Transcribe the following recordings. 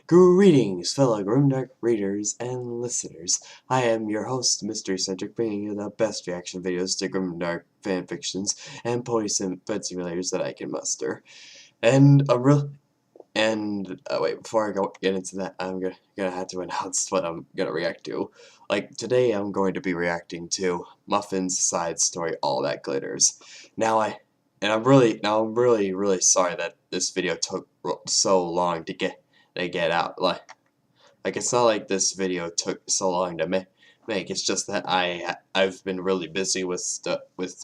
Greetings, fellow Grimdark readers and listeners. I am your host, Mystery Centric, bringing you the best reaction videos to Grimdark fanfictions and pony bed simulators that I can muster. Wait, before I get into that, I'm gonna have to announce what I'm gonna react to. Like today, I'm going to be reacting to Muffins' side story, All That Glitters. I'm really sorry that this video took so long to get out. Like it's not like this video took so long to make. It's just that I've been really busy with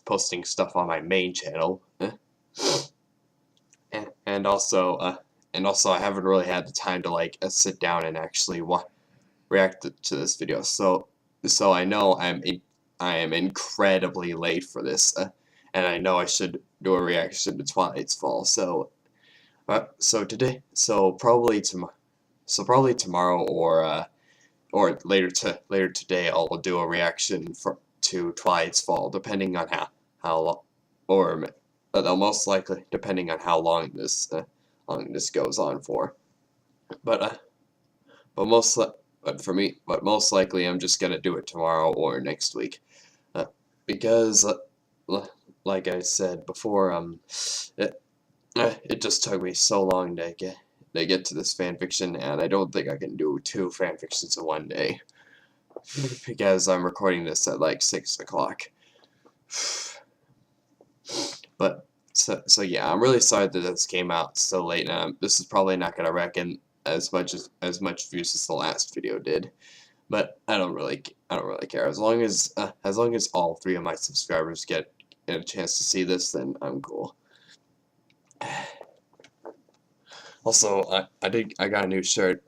posting stuff on my main channel, and also I haven't really had the time to sit down and actually react to this video. So I know I am incredibly late for this, and I know I should do a reaction to Twilight's Fall. So probably tomorrow or later today I'll do a reaction to Twilight's Fall, depending on how or most likely depending on how long this goes on for. But most likely I'm just gonna do it tomorrow or next week, because like I said before, it just took me so long to get to this fanfiction, and I don't think I can do 2 fanfictions in one day, because I'm recording this at like 6 o'clock. But so yeah, I'm really sorry that this came out so late, and this is probably not gonna reckon as much views as the last video did. But I don't really care, as long as all 3 of my subscribers get a chance to see this, then I'm cool. Also, I got a new shirt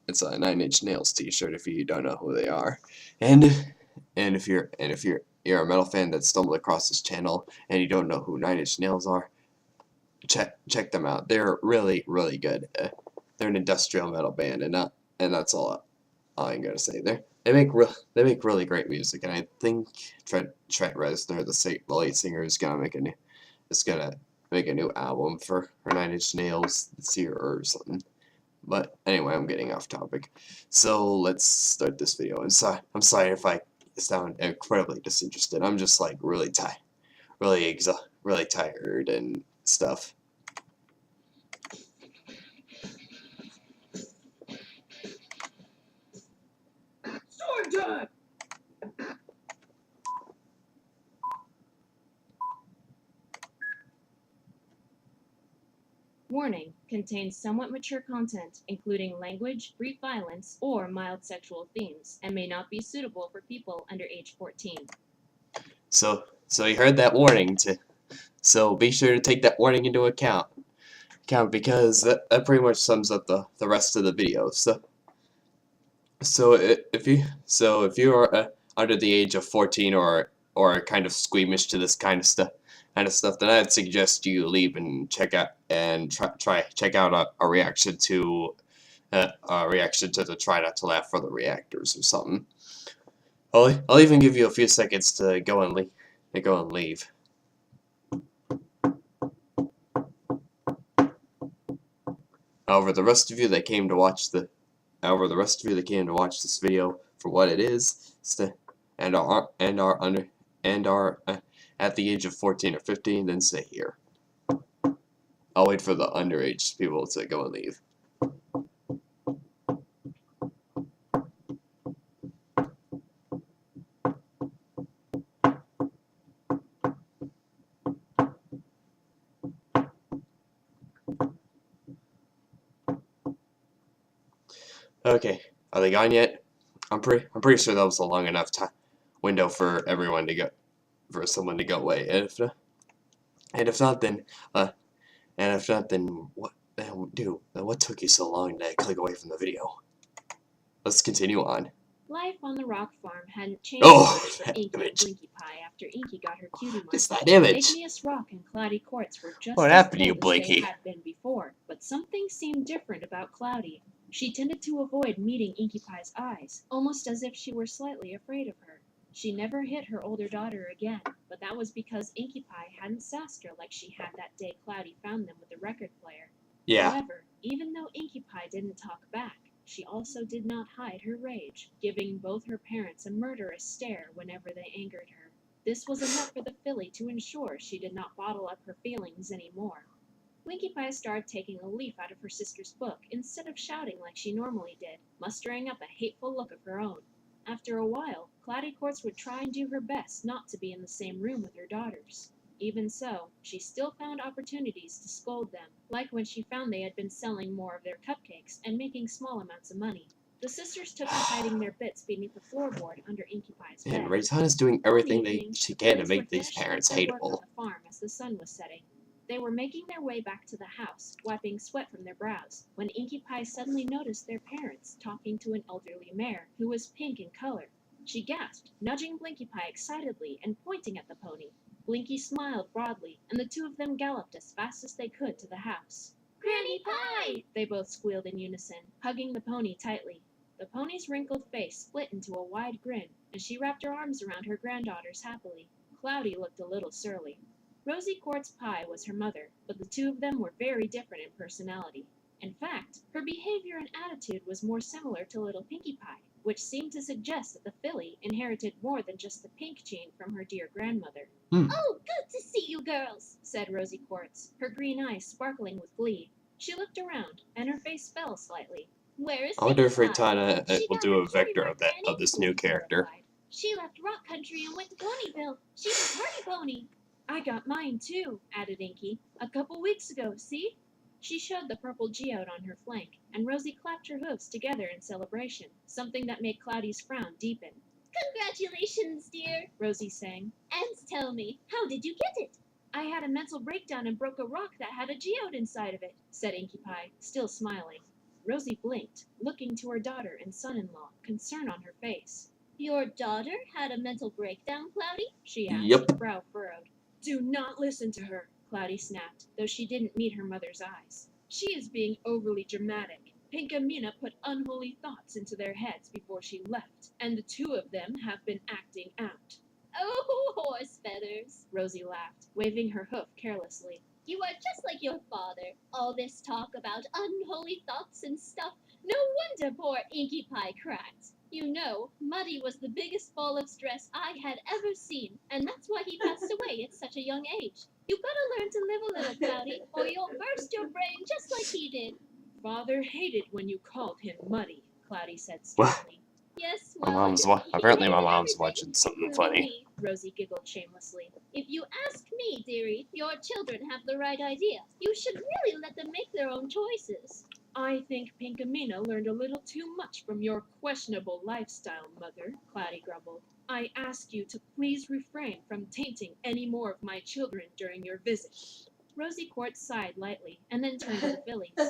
it's a 9 Inch Nails t-shirt, if you don't know who they are. And if you're a metal fan that stumbled across this channel and you don't know who 9 Inch Nails are, check them out. They're really good. They're an industrial metal band, and that's all I'm gonna say. They make really great music, and I think Trent Reznor, the lead singer, is gonna make a new album for 9 Inch Nails this year or something. But anyway, I'm getting off topic. So let's start this video. I'm sorry if I sound incredibly disinterested. I'm just like really tired and stuff. Sword time! Warning: contains somewhat mature content, including language, brief violence, or mild sexual themes, and may not be suitable for people under age 14. So you heard that warning. So be sure to take that warning into account. Because that pretty much sums up the rest of the video. So if you are under the age of 14 or kind of squeamish to this kind of stuff, then I'd suggest you leave and check out a reaction to the Try Not to Laugh for the Reactors or something. I'll even give you a few seconds to go and leave. However, the rest of you that came to watch this video for what it is, and are at the age of 14 or 15, then stay here. I'll wait for the underage people to go and leave. Okay, are they gone yet? I'm pretty sure that was a long enough window for someone to go away. And if not, then what the hell, dude? What took you so long to click away from the video? Let's continue on. Life on the rock farm hadn't changed much for Inky and Blinkie Pie after Inky got her cutie mark. It's that image. Igneous rock and cloudy courts were just what as happened to you, cold as Blinkie? they had been before, but something seemed different about Cloudy. She tended to avoid meeting Inky Pie's eyes, almost as if she were slightly afraid of her. She never hit her older daughter again, but that was because Inky Pie hadn't sassed her like she had that day Cloudy found them with the record player. Yeah. However, even though Inky Pie didn't talk back, she also did not hide her rage, giving both her parents a murderous stare whenever they angered her. This was enough for the filly to ensure she did not bottle up her feelings anymore. Winkie Pie started taking a leaf out of her sister's book instead of shouting like she normally did, mustering up a hateful look of her own. After a while, Cloudy Quartz would try and do her best not to be in the same room with her daughters. Even so, she still found opportunities to scold them, like when she found they had been selling more of their cupcakes and making small amounts of money. The sisters took to hiding their bits beneath the floorboard under Inky Pie's bed. And Rayton is doing One everything evening, she the can to Phillies were make these finishing up parents their work on hateable. the farm as the sun was setting. They were making their way back to the house, wiping sweat from their brows, when Inky Pie suddenly noticed their parents talking to an elderly mare who was pink in color. She gasped, nudging Blinky Pie excitedly and pointing at the pony. Blinky smiled broadly, and the two of them galloped as fast as they could to the house. Granny Pie! They both squealed in unison, hugging the pony tightly. The pony's wrinkled face split into a wide grin, and she wrapped her arms around her granddaughters happily. Cloudy looked a little surly. Rosie Quartz Pie was her mother, but the two of them were very different in personality. In fact, her behavior and attitude was more similar to little Pinkie Pie, which seemed to suggest that the filly inherited more than just the pink gene from her dear grandmother. Oh, good to see you girls! Said Rosie Quartz, her green eyes sparkling with glee. She looked around, and her face fell slightly. Where is I wonder if Pinkie Pie? Raytana She will got do her a vector cutie of that mark, of this Blinky new character. replied. She left Rock Country and went to Ponyville. She's a party pony. I got mine too, added Inky. A couple weeks ago, see? She showed the purple geode on her flank, and Rosie clapped her hooves together in celebration, something that made Cloudy's frown deepen. Congratulations, dear. Rosie sang. And tell me, how did you get it? I had a mental breakdown and broke a rock that had a geode inside of it, said Inky Pie, still smiling. Rosie blinked, looking to her daughter and son-in-law, concern on her face. Your daughter had a mental breakdown, Cloudy? She asked, Yep. brow furrowed. Do not listen to her, Cloudy snapped, though she didn't meet her mother's eyes. She is being overly dramatic. Pink and Mina put unholy thoughts into their heads before she left, and the two of them have been acting out. Oh, horse feathers. Rosie laughed, waving her hoof carelessly. You are just like your father. All this talk about unholy thoughts and stuff. No wonder poor Inky Pie cracked. You know, Muddy was the biggest ball of stress I had ever seen, and that's why he passed away at such a young age. You gotta learn to live a little, Cloudy, or you'll burst your brain just like he did. Father hated when you called him Muddy, Cloudy said What? sternly. Yes, My well, mom's he apparently my hated mom's everything, watching something including funny. me. Rosie giggled shamelessly. If you ask me, dearie, your children have the right idea. You should really let them make their own choices. I think Pink and Mina learned a little too much from your questionable lifestyle, Mother, Cloudy grumbled. I ask you to please refrain from tainting any more of my children during your visit. Rosie Quartz sighed lightly and then turned to the fillies. Well,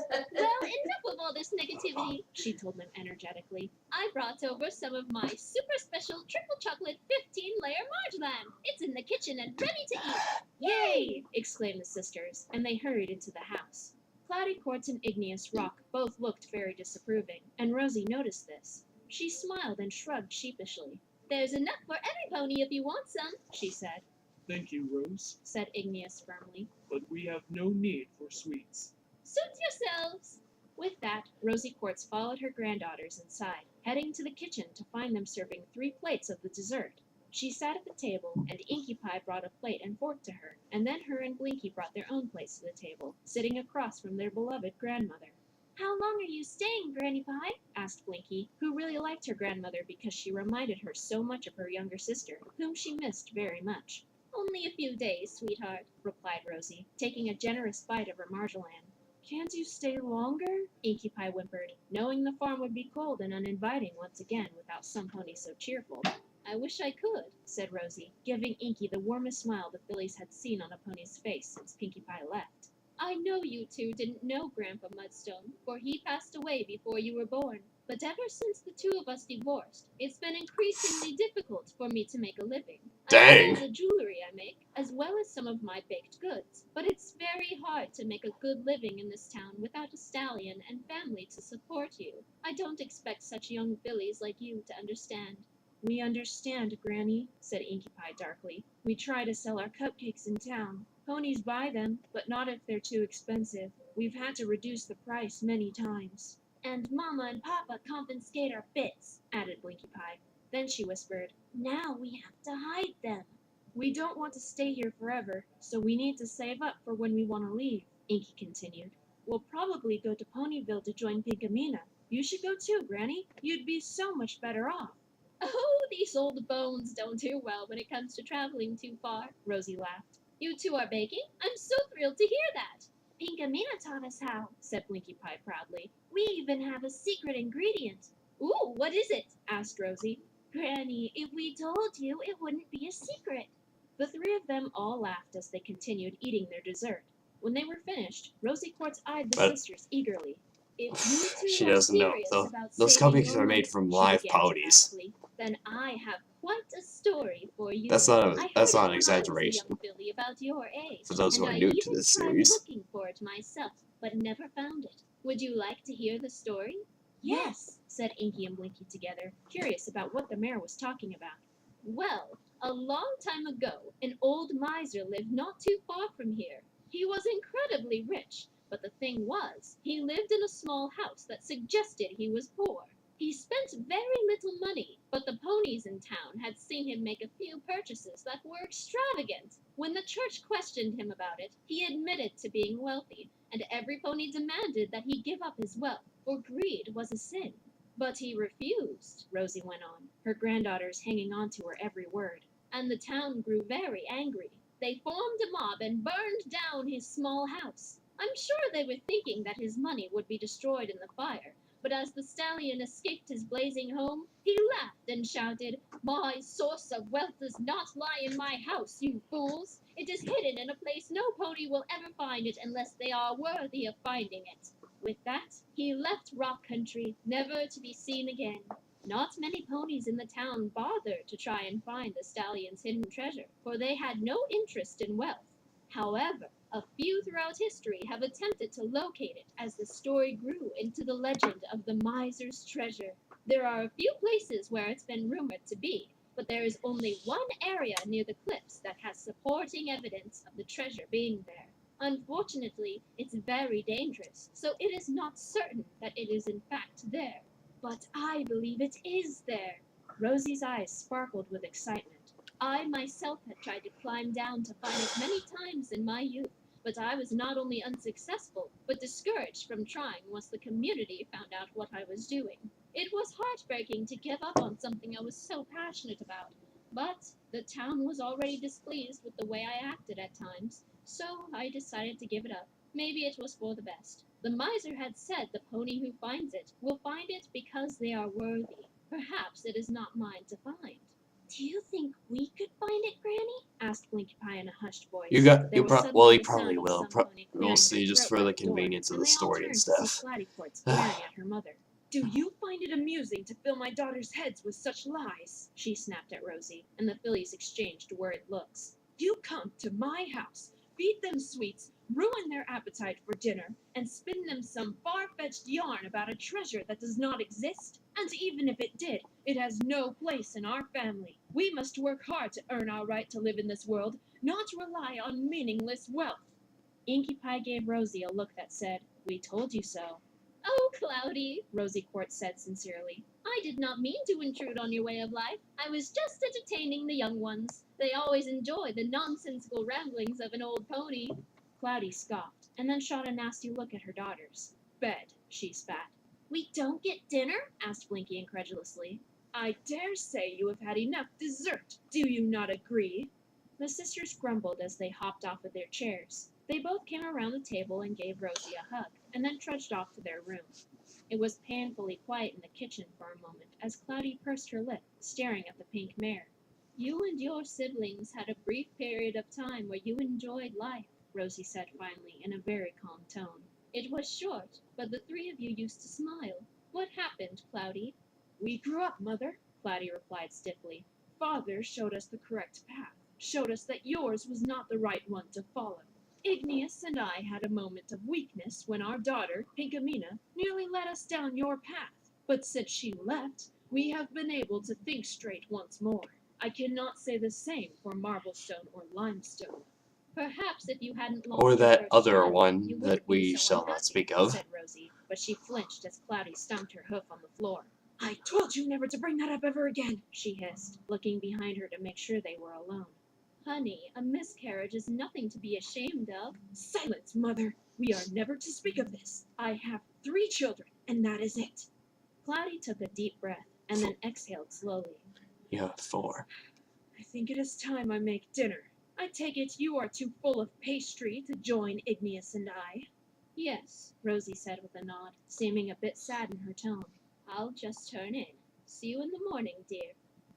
enough of all this negativity. She told them energetically. I brought over some of my super special triple chocolate 15-layer marjolaine. It's in the kitchen and ready to eat. Yay! Exclaimed the sisters, and they hurried into the house. Cloudy Quartz and Igneous Rock both looked very disapproving, and Rosie noticed this. She smiled and shrugged sheepishly. There's enough for every pony if you want some, She said, Thank you, Rose, said Igneous firmly. but we have no need for sweets. Suit yourselves. With that, Rosie Quartz followed her granddaughters inside, heading to the kitchen to find them serving 3 plates of the dessert. She sat at the table, and Inky Pie brought a plate and fork to her, and then her and Blinky brought their own plates to the table, sitting across from their beloved grandmother. How long are you staying, Granny Pie? Asked Blinky, who really liked her grandmother because she reminded her so much of her younger sister, whom she missed very much. Only a few days, sweetheart. Replied Rosie, taking a generous bite of her marjolaine. Can't you stay longer? Inky Pie whimpered, knowing the farm would be cold and uninviting once again without some pony so cheerful. I wish I could. Said Rosie, giving Inky the warmest smile the fillies had seen on a pony's face since Pinkie Pie left. I know you two didn't know Grandpa Mudstone, for he passed away before you were born. But ever since the two of us divorced, it's been increasingly difficult for me to make a living. Dang. I sell the jewelry I make, as well as some of my baked goods. But it's very hard to make a good living in this town without a stallion and family to support you. I don't expect such young fillies like you to understand. We understand, Granny, said Inky Pie darkly. We try to sell our cupcakes in town. Ponies buy them, but not if they're too expensive. We've had to reduce the price many times. And Mama and Papa confiscate our bits, Added Blinkie Pie. Then she whispered, now we have to hide them. We don't want to stay here forever, so we need to save up for when we want to leave, Inky continued. We'll probably go to Ponyville to join Pinkamena. You should go too, Granny. You'd be so much better off. Oh, these old bones don't do well when it comes to traveling too far, Rosie laughed. You two are baking? I'm so thrilled to hear that. Pinkamena taught us how, said Blinkie Pie proudly. We even have a secret ingredient. Ooh, what is it? Asked Rosie. Granny, if we told you, it wouldn't be a secret. The three of them all laughed as they continued eating their dessert. When they were finished, Rosie Quartz eyed the sisters eagerly. If you two She are doesn't know. serious about Those saving cupcakes your are made life, from she live began pouties. dramatically, then I have quite a story for you. That's not I a, heard that's it not an when exaggeration. I was a young filly about your age, For those who and are I new to even this tried series. looking for it myself, but never found it. Would you like to hear the story? Yes, said Inky and Blinky together, curious about what the mayor was talking about. Well, a long time ago, an old miser lived not too far from here. He was incredibly rich, but the thing was, he lived in a small house that suggested he was poor. He spent very little money, but the ponies in town had seen him make a few purchases that were extravagant. When the church questioned him about it, he admitted to being wealthy, and every pony demanded that he give up his wealth, for greed was a sin. But he refused, Rosie went on, her granddaughters hanging on to her every word. And the town grew very angry. They formed a mob and burned down his small house. I'm sure they were thinking that his money would be destroyed in the fire, but as the stallion escaped his blazing home, he laughed and shouted, My source of wealth does not lie in my house, you fools! It is hidden in a place no pony will ever find it unless they are worthy of finding it. With that, he left Rock Country, never to be seen again. Not many ponies in the town bothered to try and find the stallion's hidden treasure, for they had no interest in wealth. However, a few throughout history have attempted to locate it as the story grew into the legend of the miser's treasure. There are a few places where it's been rumored to be, but there is only one area near the cliffs that has supporting evidence of the treasure being there. Unfortunately, it's very dangerous, so it is not certain that it is in fact there. But I believe it is there. Rosie's eyes sparkled with excitement. I myself had tried to climb down to find it many times in my youth, but I was not only unsuccessful, but discouraged from trying once the community found out what I was doing. It was heartbreaking to give up on something I was so passionate about, but the town was already displeased with the way I acted at times, so I decided to give it up. Maybe it was for the best. The miser had said the pony who finds it will find it because they are worthy. Perhaps it is not mine to find. Do you think we could find it, Granny? Asked Blinkie Pie in a hushed voice. You got There you was well, suddenly he the sound probably of will. some pony We'll clearing see, her just throat for by the the door, convenience of and the they all story and turned to see stuff. Clatty Quartz glaring at her mother. Do you find it amusing to fill my daughters' heads with such lies? She snapped at Rosie, and the fillies exchanged worried looks. You come to my house, feed them sweets, ruin their appetite for dinner, and spin them some far-fetched yarn about a treasure that does not exist? And even if it did, it has no place in our family. We must work hard to earn our right to live in this world, not rely on meaningless wealth. Inky Pie gave Rosie a look that said, We told you so. Oh, Cloudy, Rosie Quartz said sincerely. I did not mean to intrude on your way of life. I was just entertaining the young ones. They always enjoy the nonsensical ramblings of an old pony. Cloudy scoffed, and then shot a nasty look at her daughters. Bed, she spat. We don't get dinner? Asked Blinky incredulously. I dare say you have had enough dessert. Do you not agree? The sisters grumbled as they hopped off of their chairs. They both came around the table and gave Rosie a hug, and then trudged off to their room. It was painfully quiet in the kitchen for a moment as Cloudy pursed her lip, staring at the pink mare. You and your siblings had a brief period of time where you enjoyed life, Rosie said finally in a very calm tone. It was short, but the three of you used to smile. What happened, Cloudy? We grew up, Mother, Cloudy replied stiffly. Father showed us the correct path, showed us that yours was not the right one to follow. Igneous and I had a moment of weakness when our daughter, Pinkamena, nearly led us down your path. But since she left, we have been able to think straight once more. I cannot say the same for Marblestone or Limestone. Perhaps if you hadn't lost Or your that first other child, one you that wouldn't be we so shall not unhappy, speak of. said Rosie, but she flinched as Cloudy stomped her hoof on the floor. I told you never to bring that up ever again. She hissed, looking behind her to make sure they were alone. Honey, a miscarriage is nothing to be ashamed of. Silence, Mother. We are never to speak of this. I have 3 children, and that is it. Cloudy took a deep breath and then exhaled slowly. You have 4. I think it is time I make dinner. I take it you are too full of pastry to join Igneous and I. Yes, Rosie said with a nod, seeming a bit sad in her tone. I'll just turn in. See you in the morning, dear.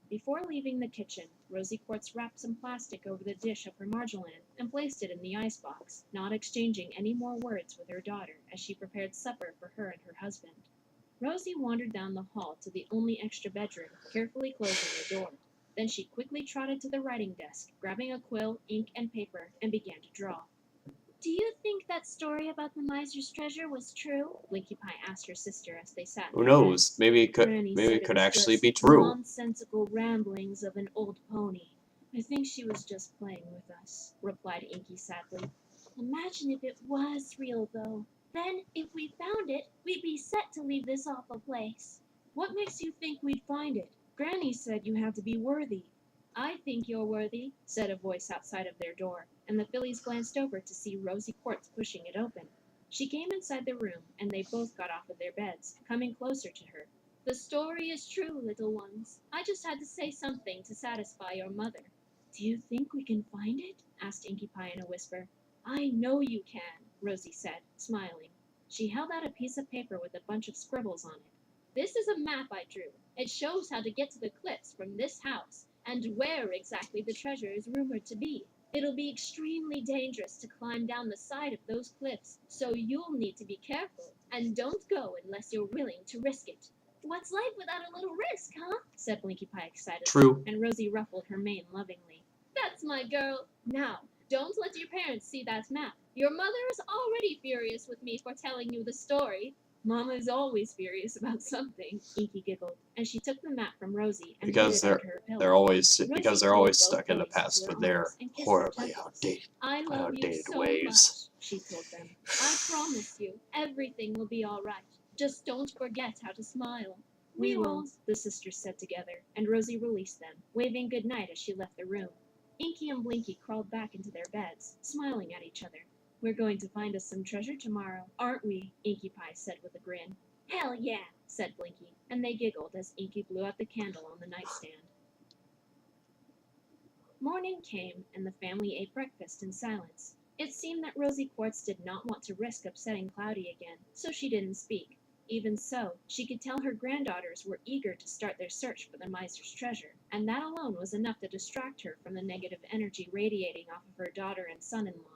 Before leaving the kitchen, Rosie Quartz wrapped some plastic over the dish of her marjolaine and placed it in the icebox, not exchanging any more words with her daughter as she prepared supper for her and her husband. Rosie wandered down the hall to the only extra bedroom, carefully closing the door. Then she quickly trotted to the writing desk, grabbing a quill, ink, and paper, and began to draw. Do you think that story about the miser's treasure was true? Blinkie Pie asked her sister as they sat in Who their knows? beds. Maybe it could. Granny Maybe said it could was actually just be true. nonsensical ramblings of an old pony. I think she was just playing with us, replied Inky sadly. Imagine if it was real, though. Then, if we found it, we'd be set to leave this awful place. What makes you think we'd find it? Granny said you had to be worthy. I think you're worthy, said a voice outside of their door, and the fillies glanced over to see Rosie Quartz pushing it open. She came inside the room, and they both got off of their beds, coming closer to her. The story is true, little ones. I just had to say something to satisfy your mother. Do you think we can find it? Asked Inky Pie in a whisper. I know you can, Rosie said, smiling. She held out a piece of paper with a bunch of scribbles on it. This is a map I drew. It shows how to get to the cliffs from this house, and where exactly the treasure is rumored to be. It'll be extremely dangerous to climb down the side of those cliffs, so you'll need to be careful, and don't go unless you're willing to risk it. What's life without a little risk, huh? Said Blinkie Pie excitedly. True. And Rosie ruffled her mane lovingly. That's my girl. Now, don't let your parents see that map. Your mother is already furious with me for telling you the story. Mama is always furious about something, Inky giggled, and she took the map from Rosie and Because put it under her pillow. They're always Rosie because they're told always both stuck in the fillies to past flip with their arms and kiss their horribly temples. outdated. I love you outdated so ways. much. She told them. I promise you, everything will be all right. Just don't forget how to smile. We won't, the sisters said together, and Rosie released them, waving good night as she left the room. Inky and Blinky crawled back into their beds, smiling at each other. We're going to find us some treasure tomorrow, aren't we? Inky Pie said with a grin. Hell yeah. Said Blinky, and they giggled as Inky blew out the candle on the nightstand. Morning came, and the family ate breakfast in silence. It seemed that Rosie Quartz did not want to risk upsetting Cloudy again, so she didn't speak. Even so, she could tell her granddaughters were eager to start their search for the miser's treasure, and that alone was enough to distract her from the negative energy radiating off of her daughter and son-in-law.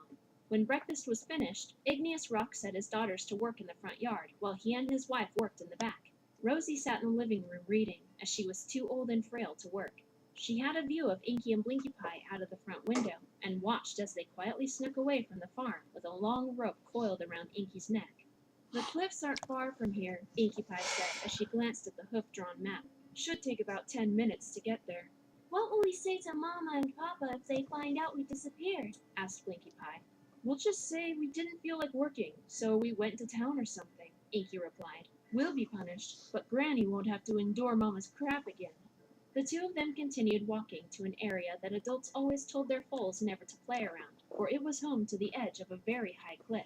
When breakfast was finished, Igneous Rock set his daughters to work in the front yard, while he and his wife worked in the back. Rosie sat in the living room reading, as she was too old and frail to work. She had a view of Inky and Blinkie Pie out of the front window, and watched as they quietly snuck away from the farm with a long rope coiled around Inky's neck. The cliffs aren't far from here, Inky Pie said as she glanced at the hoof-drawn map. Should take about 10 minutes to get there. What will we say to Mama and Papa if they find out we disappeared? Asked Blinkie Pie. We'll just say we didn't feel like working, so we went to town or something, Inky replied. We'll be punished, but Granny won't have to endure Mama's crap again. The two of them continued walking to an area that adults always told their foals never to play around, for it was home to the edge of a very high cliff.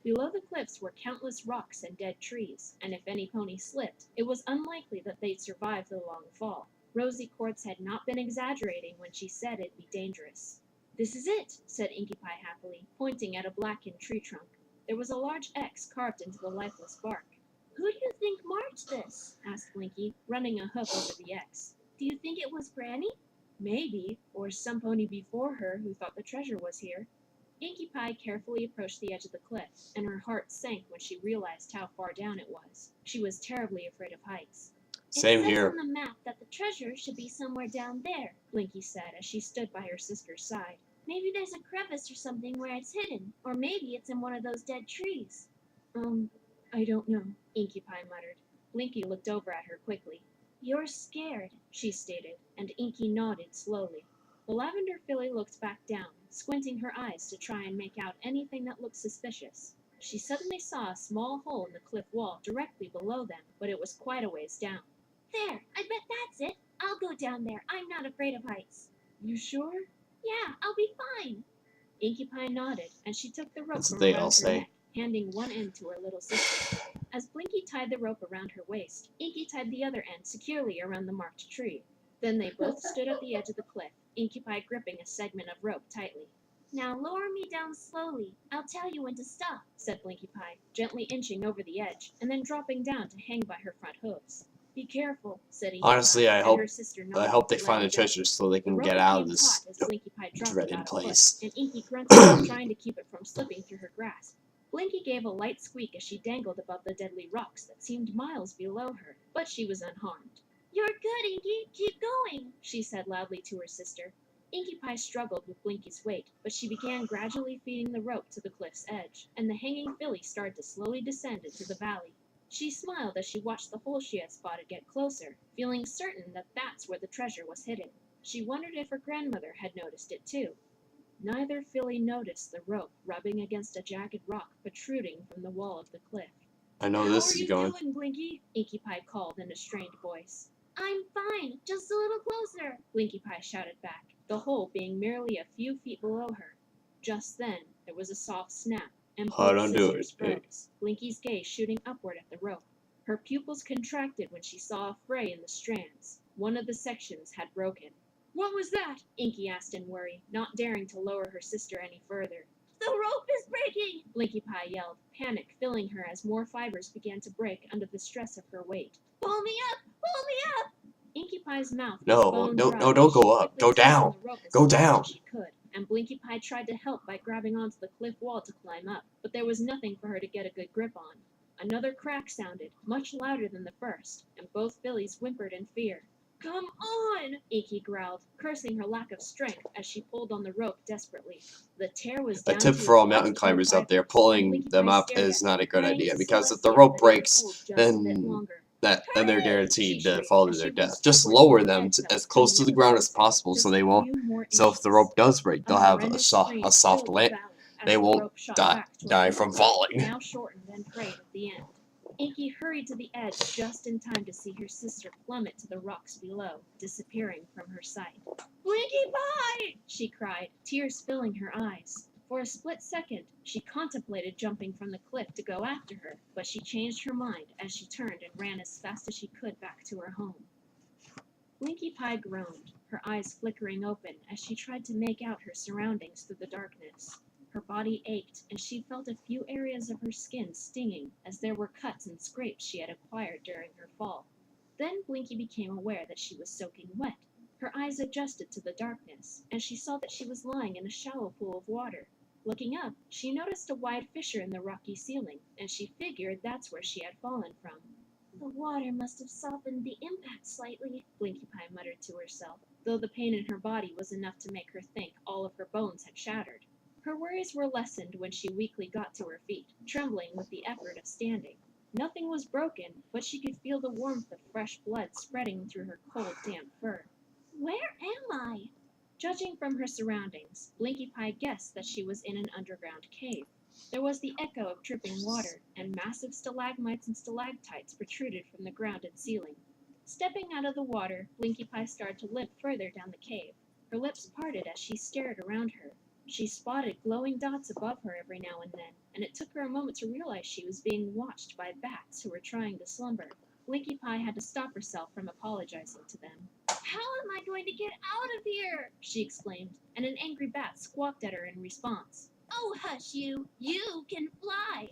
Below the cliffs were countless rocks and dead trees, and if any pony slipped, it was unlikely that they'd survive the long fall. Rosie Quartz had not been exaggerating when she said it'd be dangerous. This is it, said Inky Pie happily, pointing at a blackened tree trunk. There was a large X carved into the lifeless bark. Who do you think marked this? Asked Blinky, running a hoof over the X. Do you think it was Granny? Maybe, or some pony before her who thought the treasure was here. Inky Pie carefully approached the edge of the cliff, and her heart sank when she realized how far down it was. She was terribly afraid of heights. Same It says here. on the map that the treasure should be somewhere down there, Blinky said as she stood by her sister's side. Maybe there's a crevice or something where it's hidden, or maybe it's in one of those dead trees. I don't know, Inky Pie muttered. Blinky looked over at her quickly. You're scared. She stated, and Inky nodded slowly. The lavender filly looked back down, squinting her eyes to try and make out anything that looked suspicious. She suddenly saw a small hole in the cliff wall directly below them, but it was quite a ways down. There, I bet that's it. I'll go down there. I'm not afraid of heights. You sure? Yeah, I'll be fine. Inky Pie nodded, and she took the rope That's from what they around all her say. neck, handing one end to her little sister. As Blinky tied the rope around her waist, Inky tied the other end securely around the marked tree. Then they both stood at the edge of the cliff, Inky Pie gripping a segment of rope tightly. Now lower me down slowly. I'll tell you when to stop. Said Blinky Pie, gently inching over the edge, and then dropping down to hang by her front hooves. Be careful, said Inky Honestly, Pie, I and hope her sister I nodded, hope they letting find the go. treasure so they The can rope get out of became this taut as Blinky Pie dropped dreaded about a place. foot, and Inky grunted, trying to keep it from slipping through her grasp. Blinky gave a light squeak as she dangled above the deadly rocks that seemed miles below her, but she was unharmed. You're good, Inky. Keep going. She said loudly to her sister. Inky Pie struggled with Blinky's weight, but she began gradually feeding the rope to the cliff's edge, and the hanging filly started to slowly descend into the valley. She smiled as she watched the hole she had spotted get closer, feeling certain that that's where the treasure was hidden. She wondered if her grandmother had noticed it too. Neither filly noticed the rope rubbing against a jagged rock protruding from the wall of the cliff. I know How this are is you going. doing, Blinky? Inky Pie called in a strained voice. I'm fine. Just a little closer. Blinky Pie shouted back, the hole being merely a few feet below her. Just then, there was a soft snap, and Oh, both don't do sisters it. Hey. froze, Blinky's gaze shooting upward at the rope. Her pupils contracted when she saw a fray in the strands. One of the sections had broken. What was that? Inky asked in worry, not daring to lower her sister any further. The rope is breaking. Blinky Pie yelled, panic filling her as more fibers began to break under the stress of her weight. Pull me up. Pull me up. Inky Pie's mouth was No, bone no, dry no, as don't she go up. quickly Go tightened down. the rope as Go fast as down. she could, and Blinky Pie tried to help by grabbing onto the cliff wall to climb up, but there was nothing for her to get a good grip on. Another crack sounded, much louder than the first, and both fillies whimpered in fear. Come on! Inky growled, cursing her lack of strength as she pulled on the rope desperately. The tear was A down tip to for all its mountain last climbers few out there, fibers, and pulling Blinky them Pie up stared is at not a good praying idea, to because if the Celestia rope that they would breaks, pull just a bit then longer. then they're She guaranteed to shrieked fall to as their she death. reached Just upward lower to the them edge that as was close to coming the ground as upwards. possible so Just they a won't. few more So if the inches. rope does break, A they'll have horrendous a scream soft filled the land. valley as They the won't rope shot die back toward die the from cliff, falling. now shortened and frayed at the end. Inky hurried to the edge just in time to see her sister plummet to the rocks below, disappearing from her sight. Blinky Pie! She cried, tears filling her eyes. For a split second, she contemplated jumping from the cliff to go after her, but she changed her mind as she turned and ran as fast as she could back to her home. Blinky Pie groaned, her eyes flickering open as she tried to make out her surroundings through the darkness. Her body ached, and she felt a few areas of her skin stinging as there were cuts and scrapes she had acquired during her fall. Then Blinky became aware that she was soaking wet. Her eyes adjusted to the darkness, and she saw that she was lying in a shallow pool of water. Looking up, she noticed a wide fissure in the rocky ceiling, and she figured that's where she had fallen from. The water must have softened the impact slightly. Blinky Pie muttered to herself, though the pain in her body was enough to make her think all of her bones had shattered. Her worries were lessened when she weakly got to her feet, trembling with the effort of standing. Nothing was broken, but she could feel the warmth of fresh blood spreading through her cold, damp fur. Where am I? Judging from her surroundings, Blinky Pie guessed that she was in an underground cave. There was the echo of dripping water, and massive stalagmites and stalactites protruded from the ground and ceiling. Stepping out of the water, Blinky Pie started to limp further down the cave. Her lips parted as she stared around her. She spotted glowing dots above her every now and then, and it took her a moment to realize she was being watched by bats who were trying to slumber. Blinky Pie had to stop herself from apologizing to them. How am I going to get out of here? She exclaimed, and an angry bat squawked at her in response. Oh, hush you. You can fly.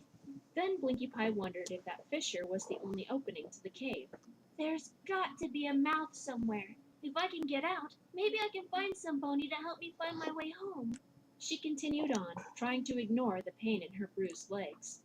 Then Blinky Pie wondered if that fissure was the only opening to the cave. There's got to be a mouth somewhere. If I can get out, maybe I can find somebody to help me find my way home. She continued on, trying to ignore the pain in her bruised legs.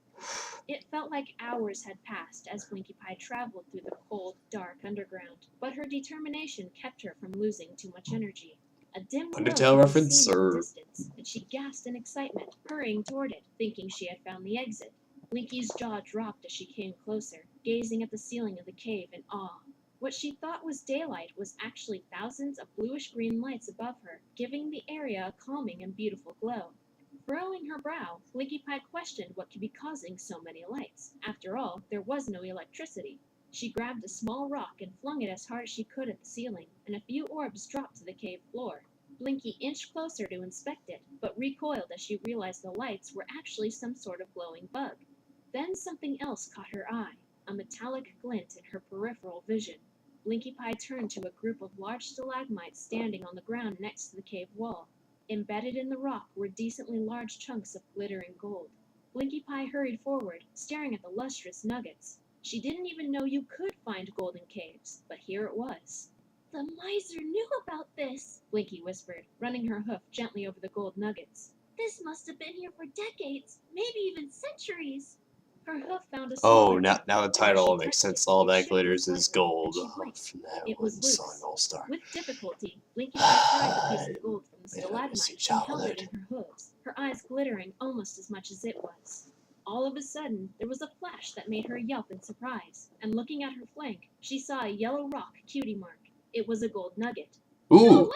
It felt like hours had passed as Blinky Pie traveled through the cold, dark underground, but her determination kept her from losing too much energy. A dim glow Undertale could be reference, seen in the or distance, and she gasped in excitement, hurrying toward it, thinking she had found the exit. Blinky's jaw dropped as she came closer, gazing at the ceiling of the cave in awe. What she thought was daylight was actually thousands of bluish-green lights above her, giving the area a calming and beautiful glow. Furrowing her brow, Blinkie Pie questioned what could be causing so many lights. After all, there was no electricity. She grabbed a small rock and flung it as hard as she could at the ceiling, and a few orbs dropped to the cave floor. Blinkie inched closer to inspect it, but recoiled as she realized the lights were actually some sort of glowing bug. Then something else caught her eye, a metallic glint in her peripheral vision. Blinkie Pie turned to a group of large stalagmites standing on the ground next to the cave wall. Embedded in the rock were decently large chunks of glittering gold. Blinkie Pie hurried forward, staring at the lustrous nuggets. She didn't even know you could find gold in caves, but here it was. The miser knew about this. Blinkie whispered, running her hoof gently over the gold nuggets. This must have been here for decades, maybe even centuries. Her hoof found a Oh, smaller now the chunk. title She all makes touched sense. it. All It that shifted glitters is slightly, gold. and she blinked. From that It one was song loose. all star. With difficulty, Blinkie Pie pried the piece of gold from the Yeah, I miss stalagmite your and held it childhood. in her hooves, her eyes glittering almost as much as it was. All of a sudden, there was a flash that made her yelp in surprise, and looking at her flank, she saw a yellow rock cutie mark. It was a gold nugget. Ooh,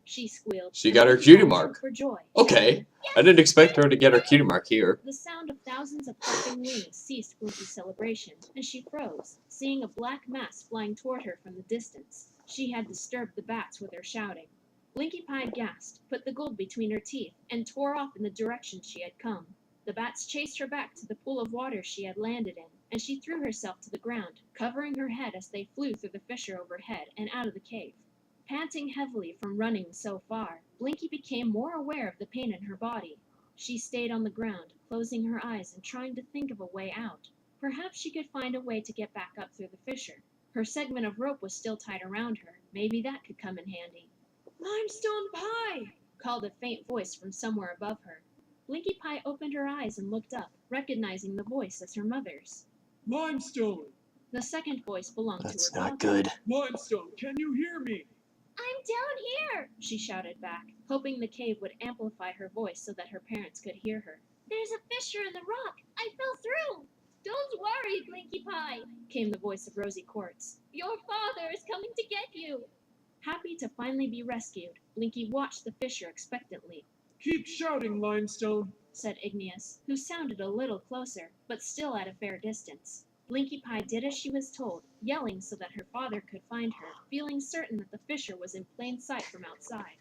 She squealed. she and got her Blinkie cutie Pie mark. jumped for joy, Okay, shouting, I didn't expect her to get her cutie mark here. The sound of thousands of flapping wings ceased Blinkie's celebration, and she froze, seeing a black mass flying toward her from the distance. She had disturbed the bats with her shouting. Blinkie Pie gasped, put the gold between her teeth, and tore off in the direction she had come. The bats chased her back to the pool of water she had landed in, and she threw herself to the ground, covering her head as they flew through the fissure overhead and out of the cave. Panting heavily from running so far, Blinkie became more aware of the pain in her body. She stayed on the ground, closing her eyes and trying to think of a way out. Perhaps she could find a way to get back up through the fissure. Her segment of rope was still tied around her. Maybe that could come in handy. "Limestone Pie!" called a faint voice from somewhere above her. Blinkie Pie opened her eyes and looked up, recognizing the voice as her mother's. Limestone! The second voice belonged That's to her not father. good. Limestone, can you hear me? I'm down here. She shouted back, hoping the cave would amplify her voice so that her parents could hear her. There's a fissure in the rock. I fell through. Don't worry, Blinkie Pie. Came the voice of Rosie Quartz. Your father is coming to get you. Happy to finally be rescued, Blinkie watched the fissure expectantly. Keep shouting, Limestone. Said Igneous, who sounded a little closer, but still at a fair distance. Blinkie Pie did as she was told, yelling so that her father could find her, feeling certain that the fissure was in plain sight from outside.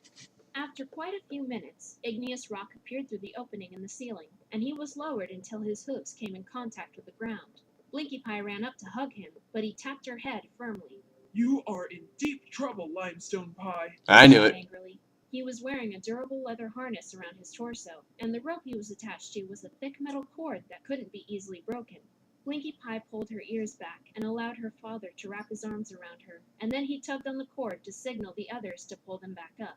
After quite a few minutes, Igneous Rock appeared through the opening in the ceiling, and he was lowered until his hooves came in contact with the ground. Blinkie Pie ran up to hug him, but he tapped her head firmly. You are in deep trouble, Limestone Pie. I knew Said it. angrily. He was wearing a durable leather harness around his torso, and the rope he was attached to was a thick metal cord that couldn't be easily broken. Blinkie Pie pulled her ears back and allowed her father to wrap his arms around her, and then he tugged on the cord to signal the others to pull them back up.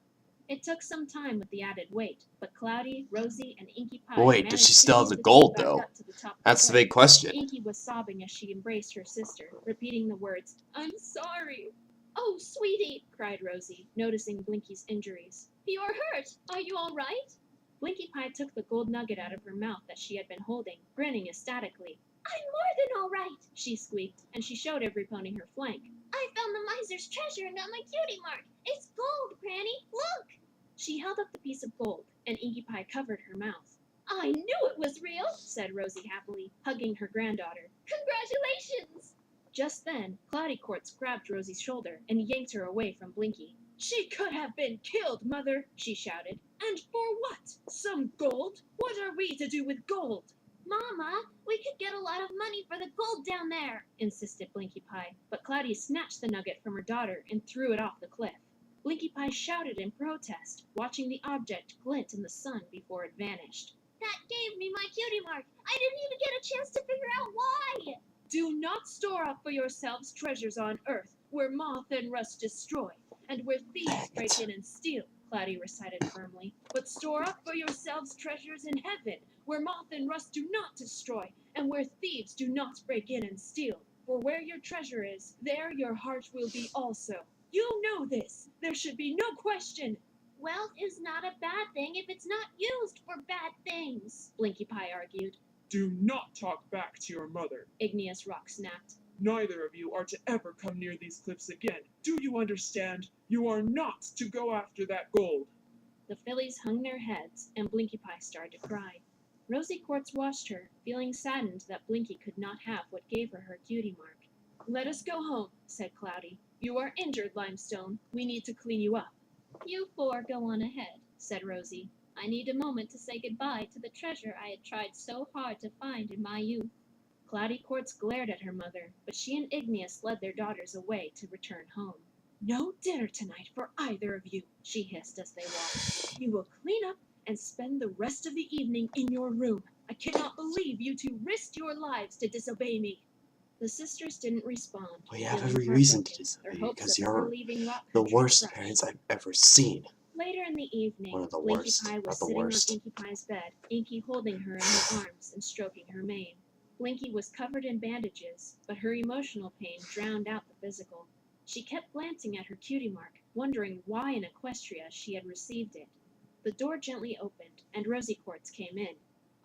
It took some time with the added weight, but Cloudy, Rosie, and Inky Pie Wait, does she managed still have to the pull gold, back though? up to the top of That's the cliff. big question. Inky was sobbing as she embraced her sister, repeating the words, "I'm sorry," Oh, sweetie, cried Rosie, noticing Blinkie's injuries. you're hurt. Are you all right? Blinkie Pie took the gold nugget out of her mouth that she had been holding, grinning ecstatically. I'm more than all right. She squeaked, and she showed every pony her flank. I found the miser's treasure and got my cutie mark. It's gold, Granny. Look. She held up the piece of gold, and Inky Pie covered her mouth. I knew it was real. Said Rosie happily, hugging her granddaughter. Congratulations. Just then, Cloudy Quartz grabbed Rosie's shoulder and yanked her away from Blinkie. "She could have been killed, Mother!" she shouted. "And for what? Some gold? What are we to do with gold?" Mama, we could get a lot of money for the gold down there. Insisted Blinkie Pie, but Cloudy snatched the nugget from her daughter and threw it off the cliff. Blinkie Pie shouted in protest, watching the object glint in the sun before it vanished. That gave me my cutie mark. I didn't even get a chance to figure out why. "Do not store up for yourselves treasures on earth, where moth and rust destroy, and where thieves break in and steal," Cloudy recited firmly. "But store up for yourselves treasures in heaven, where moth and rust do not destroy, and where thieves do not break in and steal. For where your treasure is, there your heart will be also. You know this. There should be no question." Wealth is not a bad thing if it's not used for bad things. Blinkie Pie argued. Do not talk back to your mother. Igneous Rock snapped. Neither of you are to ever come near these cliffs again. Do you understand? You are not to go after that gold. The fillies hung their heads, and Blinkie Pie started to cry. Rosie Quartz watched her, feeling saddened that Blinkie could not have what gave her her cutie mark. "Let us go home," said Cloudy. "You are injured, Limestone. We need to clean you up." You four go on ahead, said Rosie. I need a moment to say goodbye to the treasure I had tried so hard to find in my youth. Cloudy Quartz glared at her mother, but she and Igneous led their daughters away to return home. "No dinner tonight for either of you," she hissed as they walked. "You will clean up and spend the rest of the evening in your room. I cannot believe you two risked your lives to disobey me." The sisters didn't respond. We have feeling every reason to heartbroken. disobey Their you hopes because of her you're leaving Rock the Country worst crushed. parents I've ever seen. Later in the evening, One of the Blinkie worst, Pie not was the sitting worst. on Inky Pie's bed, Inky holding her in her arms and stroking her mane. Blinkie was covered in bandages, but her emotional pain drowned out the physical. She kept glancing at her cutie mark, wondering why in Equestria she had received it. The door gently opened, and Rosie Quartz came in.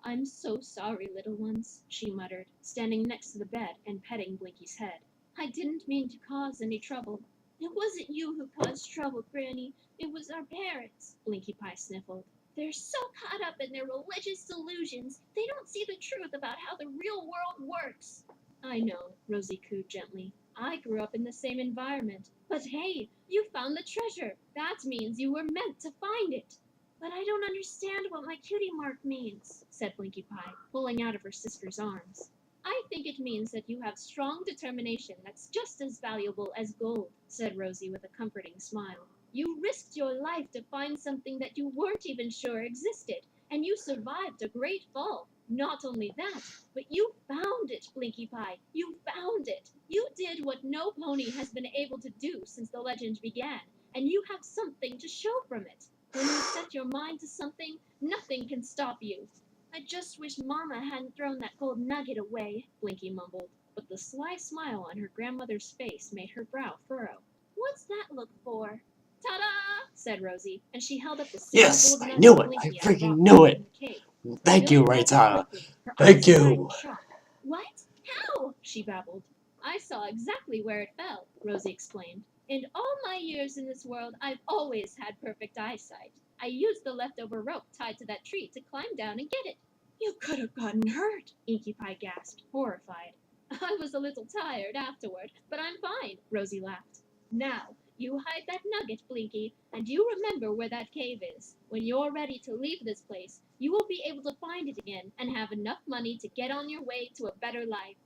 I'm so sorry, little ones, She muttered, standing next to the bed and petting Blinkie's head. I didn't mean to cause any trouble. It wasn't you who caused trouble, Granny. It was our parents. Blinkie Pie sniffled. They're so caught up in their religious delusions, they don't see the truth about how the real world works. "I know," Rosie cooed gently. "I grew up in the same environment." But hey, you found the treasure. That means you were meant to find it. "But I don't understand what my cutie mark means," said Blinkie Pie, pulling out of her sister's arms. I think it means that you have strong determination that's just as valuable as gold, said Rosie with a comforting smile. You risked your life to find something that you weren't even sure existed, and you survived a great fall. Not only that, but you found it, Blinkie Pie. You found it. You did what no pony has been able to do since the legend began, and you have something to show from it. When you set your mind to something, nothing can stop you. "I just wish Mama hadn't thrown that gold nugget away," Blinkie mumbled, but the sly smile on her grandmother's face made her brow furrow. What's that look for? Ta-da! said Rosie, and she held up the same Yes, gold I nugget knew it. I Blinkie had freaking dropped knew back it. in the cave. Thank you, Billy Raitana. felt quickly, her Thank eyes wide you. in shock. What? How? She babbled. I saw exactly where it fell, Rosie explained. In all my years in this world, I've always had perfect eyesight. I used the leftover rope tied to that tree to climb down and get it. "You could have gotten hurt," Inky Pie gasped, horrified. I was a little tired afterward, but I'm fine, Rosie laughed. Now, you hide that nugget, Blinkie, and you remember where that cave is. When you're ready to leave this place, you will be able to find it again and have enough money to get on your way to a better life.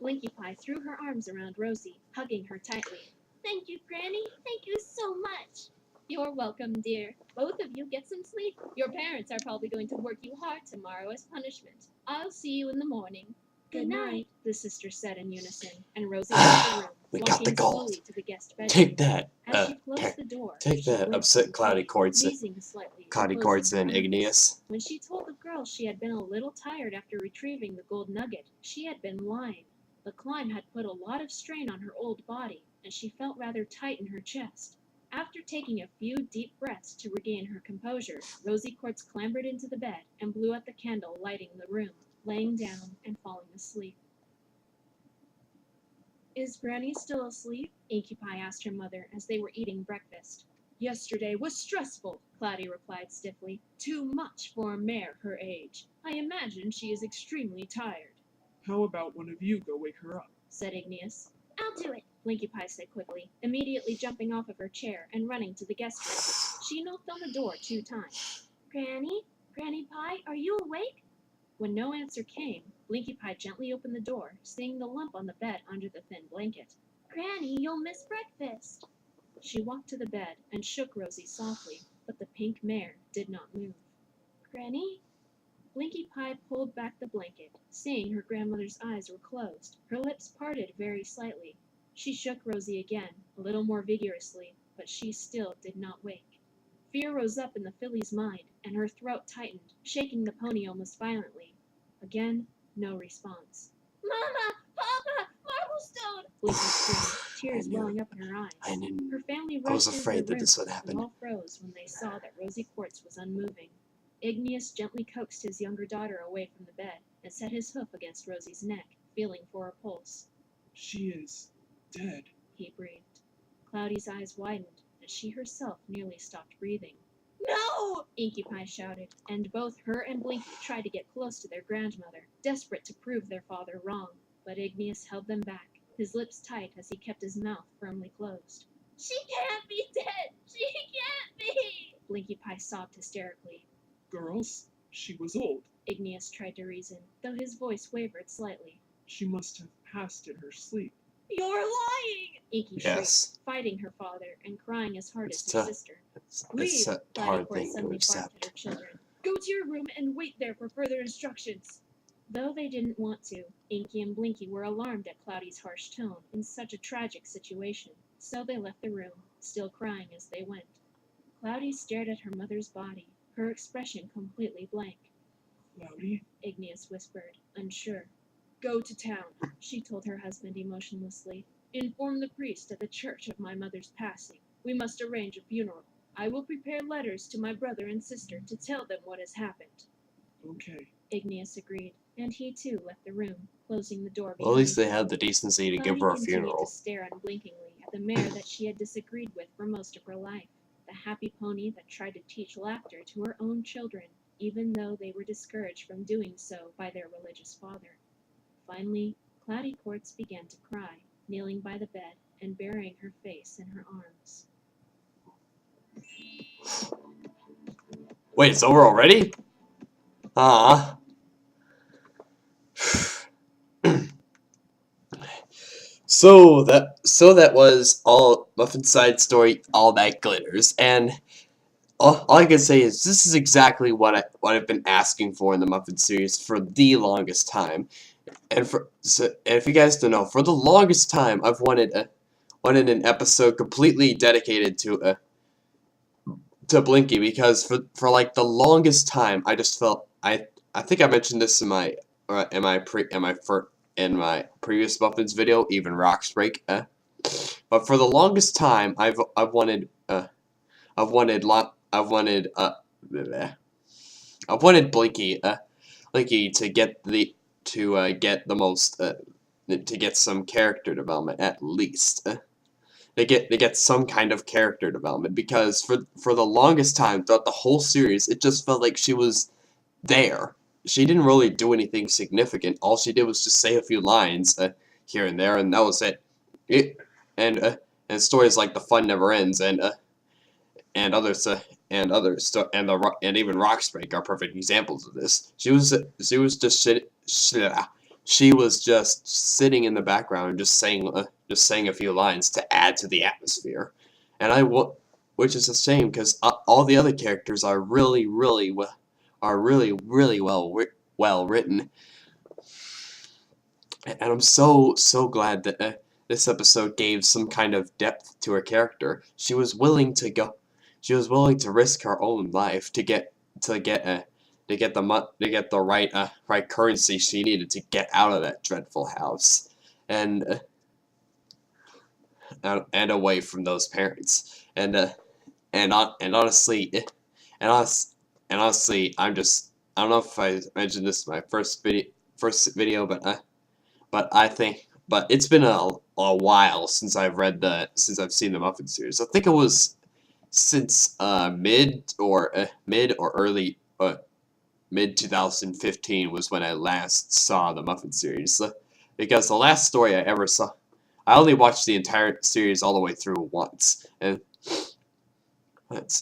Blinkie Pie threw her arms around Rosie, hugging her tightly. Thank you, Granny. Thank you so much. You're welcome, dear. Both of you get some sleep. Your parents are probably going to work you hard tomorrow as punishment. I'll see you in the morning. "Good night," the sisters said in unison, and Rosie left the room, We got the walking gold. slowly to the guest bedroom. Take that. As she closed the door, Take she that, glimpsed upset the Cloudy cave, Quartz, wheezing slightly, Cloudy closing Quartz her and eyes. Igneous. When she told the girls she had been a little tired after retrieving the gold nugget, she had been lying. The climb had put a lot of strain on her old body, and she felt rather tight in her chest. After taking a few deep breaths to regain her composure, Rosie Quartz clambered into the bed and blew out the candle, lighting the room, laying down and falling asleep. "Is Granny still asleep?" Inky Pie asked her mother as they were eating breakfast. "Yesterday was stressful," Cloudy replied stiffly. "Too much for a mare her age. I imagine she is extremely tired," How about one of you go wake her up? said Igneous. I'll do it. Blinkie Pie said quickly, immediately jumping off of her chair and running to the guest room. She knocked on the door 2 times. Granny? Granny Pie, are you awake? When no answer came, Blinkie Pie gently opened the door, seeing the lump on the bed under the thin blanket. Granny, you'll miss breakfast. She walked to the bed and shook Rosie softly, but the pink mare did not move. Granny? Blinkie Pie pulled back the blanket, seeing her grandmother's eyes were closed, her lips parted very slightly. She shook Rosie again, a little more vigorously, but she still did not wake. Fear rose up in the filly's mind, and her throat tightened, shaking the pony almost violently. Again, no response. Mama! Papa! Marblestone! Blinkie screamed, tears I knew welling up in her eyes. I knew. Her family I was rushed into afraid the that room, this would but happen. all froze when they saw that Rosie Quartz was unmoving. Igneous gently coaxed his younger daughter away from the bed and set his hoof against Rosie's neck, feeling for her pulse. She is dead. he breathed. Cloudy's eyes widened as she herself nearly stopped breathing. No! Inky Pie shouted, and both her and Blinky tried to get close to their grandmother, desperate to prove their father wrong. But Igneous held them back, his lips tight as he kept his mouth firmly closed. She can't be dead! She can't be! Blinky Pie sobbed hysterically. Girls, she was old. Igneous tried to reason, though his voice wavered slightly. She must have passed in her sleep. You're lying! Inky Yes. shrieked, fighting her father and crying as hard as It's his tough. sister. It's a Cloudy hard Court thing to suddenly barked at accept. her children. Go to your room and wait there for further instructions. Though they didn't want to, Inky and Blinky were alarmed at Cloudy's harsh tone in such a tragic situation, so they left the room, still crying as they went. Cloudy stared at her mother's body, her expression completely blank. Cloudy? Igneous whispered, unsure. Go to town. She told her husband emotionlessly. Inform the priest at the church of my mother's passing. We must arrange a funeral. I will prepare letters to my brother and sister to tell them what has happened. Okay. Igneous agreed, and he too left the room, closing the door behind Well, at least they him. had the decency to give Cloudy her a continued funeral. to stare unblinkingly at the mare that she had disagreed with for most of her life, the happy pony that tried to teach laughter to her own children, even though they were discouraged from doing so by their religious father. Finally, Cloudy Quartz began to cry, kneeling by the bed and burying her face in her arms. Wait, it's over already? Ah. So that was all Muffin's side story, all that glitters, and all I can say is this is exactly what I've been asking for in the Muffin series for the longest time, and if you guys don't know, for the longest time I've wanted an episode completely dedicated to Blinky, because for like the longest time I just felt I think I mentioned this in my previous Muffins video, even Rocks Break, but for the longest time I've wanted Blinky to get to get some character development, at least. They get some kind of character development, because for the longest time throughout the whole series it just felt like she was there. She didn't really do anything significant. All she did was just say a few lines here and there, and that was it. And stories like The Fun Never Ends and even Rocksbreak are perfect examples of this. She was just sitting in the background, just saying a few lines to add to the atmosphere, which is a shame, because all the other characters are really well written, and I'm so glad that this episode gave some kind of depth to her character. She was willing to risk her own life to get the right currency she needed to get out of that dreadful house, and away from those parents, and honestly, I don't know if I mentioned this in my first video, but it's been a while since I've seen the Muffin series. I think it was since mid or early mid 2015 was when I last saw the Muffin series, because the last story I ever saw, I only watched the entire series all the way through once, and but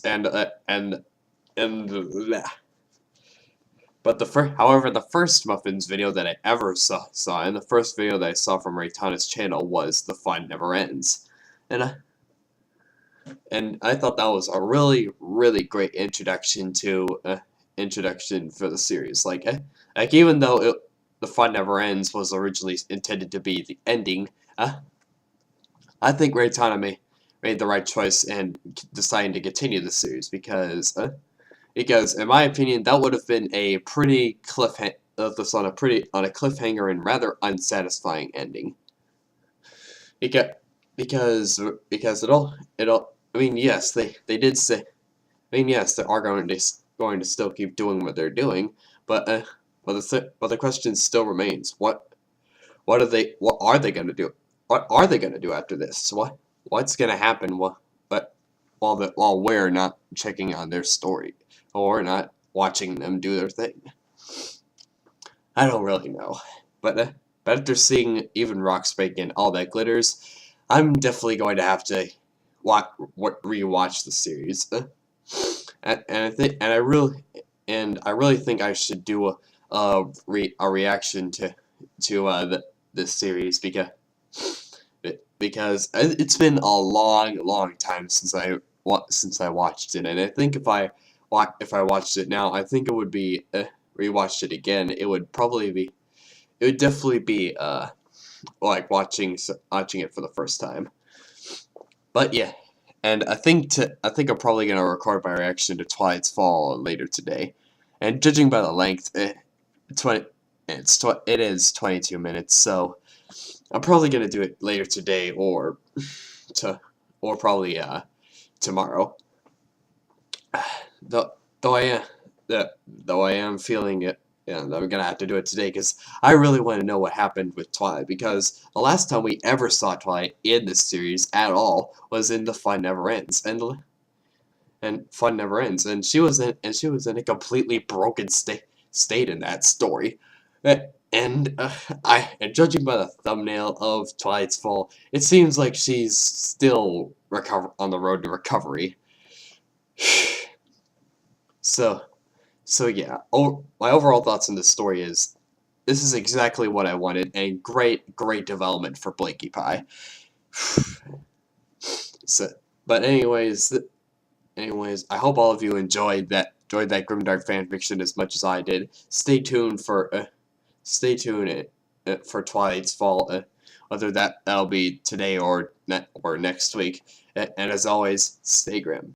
however, the first Muffins video that I ever saw, and the first video that I saw from Raytana's channel, was The Fun Never Ends, and I thought that was a really great introduction for the series. Like even though The Fun Never Ends was originally intended to be the ending, I think Raytana made the right choice in deciding to continue the series, because in my opinion that would have been a pretty on a cliffhanger and rather unsatisfying ending. Because I mean, yes, they did say, I mean, yes, they are going to still keep doing what they're doing, but the question still remains: what are they going to do? what are they gonna do after this? What's gonna happen? But while we're not checking on their story or not watching them do their thing. I don't really know, but after seeing even rocks break and all that glitters, I'm definitely going to have to rewatch the series. And I really think I should do a reaction to this series because it's been a long time since I watched it, and I think if I watched it now, I think it would be rewatched it again. It would definitely be like watching it for the first time. But yeah, and I think I'm probably gonna record my reaction to Twilight's Fall later today, and judging by the length, 20 it is 22 minutes, so I'm probably gonna do it later today to or probably tomorrow. Though though though I am feeling it, yeah, I'm gonna have to do it today because I really want to know what happened with Twilight, because the last time we ever saw Twilight in this series at all was in The Fun Never Ends, and Fun Never Ends, and she was in a completely broken state in that story. And judging by the thumbnail of Twilight's Fall, it seems like she's still on the road to recovery. So yeah, my overall thoughts on this story is this is exactly what I wanted, and great development for Blinkie Pie. So, but anyways, I hope all of you enjoyed that Grimdark fanfiction as much as I did. Stay tuned for Twilight's Fall, whether that'll be today or next week. And as always, stay grim.